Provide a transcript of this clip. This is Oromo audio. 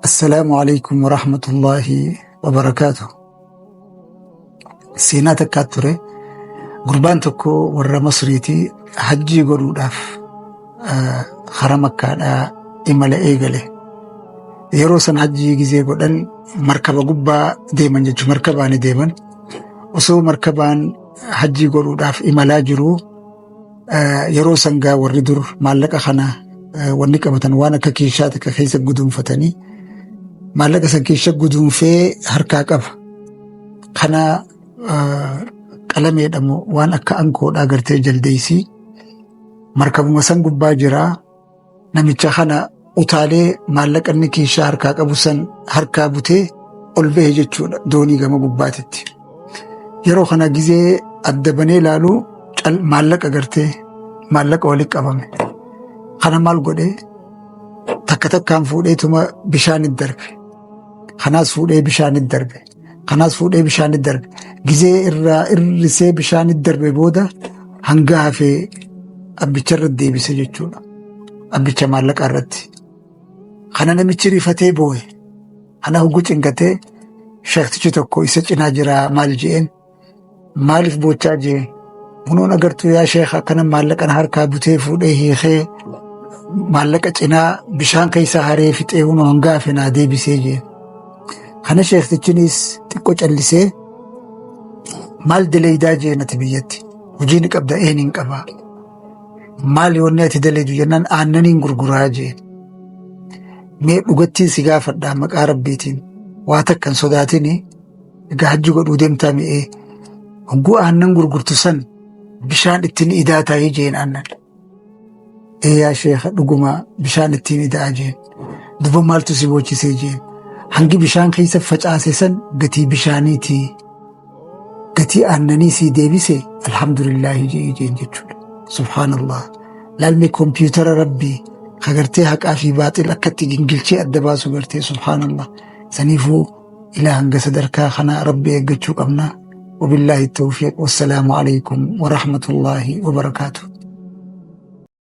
السلام عليكم ورحمة الله وبركاته. سينا تكاتوري قربان تكو ورا مصريتي حجي قولو داف خرمكا دا إمالا إيغالي يروسان حجي جيزي قولن مركبا قبا ديمن جيجو مركباني ديمن وسو مركبان حجي قولو داف إمالا جرو يروسان قا وردور مالك أخنا ونكبتن وانا ككيشاتك خيسا قدوم فتني مالك سكيشة قدوم في هركا قبا خنا قلمي دمو وان أكا أنكو داغرتي جلديسي مركب مسان قبا جرا نميچا خنا utaalee maallaqa inni keeshaa harkaa qabu san harkaa butee ol bahee jechuudha doonii gama gubbaatitti. Yeroo kana gizee adda banee ilaalu maallaqa gartee maallaqa walitti qabame. Kana maal godhee takka takkaan fuudheetuma bishaanitti darbe. Kanaas fuudhee bishaanitti darbe. Kanaas fuudhee bishaanitti darbe. Gizee irraa irrisee bishaanitti darbe booda hanga hafee abbicha irratti deebise jechuudha. Abbicha maallaqa irratti. Kana namichi rifatee boo'e. Kana hoggu cinqatee sheektichi tokko isa cinaa jira maal je'een maaliif boochaa jee munoon agartuu yaa sheekha akkana maallaqa harkaa butee fuudhee hiikee maallaqa cinaa bishaan keessa haree fixee hunoo hanga hafe naa deebisee jee. Kana sheektichinis xiqqoo callisee maal daleeydaa jee nati biyyatti hojii ni qabda hin qabaa. Maal yoonni ati daleedu jennaan aannaniin gurguraa jee. Mee dhugattiin si gaafadhaa maqaa rabbiitiin waa takkan sodaatini egaa hajji godhuu deemtaa mi'ee hogguu aannan gurgurtu san bishaan ittiin idaa taa'ee jeen aannan. Yaa sheekha dhuguma bishaan ittiin idaa jeen duba maaltu si boochisee jeen hangi bishaan keessa facaase san gatii bishaaniitii gatii aannanii si deebise alhamdulillaahi jeen jechuudha. Subhaanallah laalmee kompiitara rabbii kagartee haqaa fi baaxil akkatti gingilchee adda baasu gartee subhaanallah saniifuu ilaa hanga sadarkaa kana rabbi eeggachuu qabna. Wabillaahi tawfiiq. Wassalaamu alaykum wa rahmatullaahi wa barakaatuh.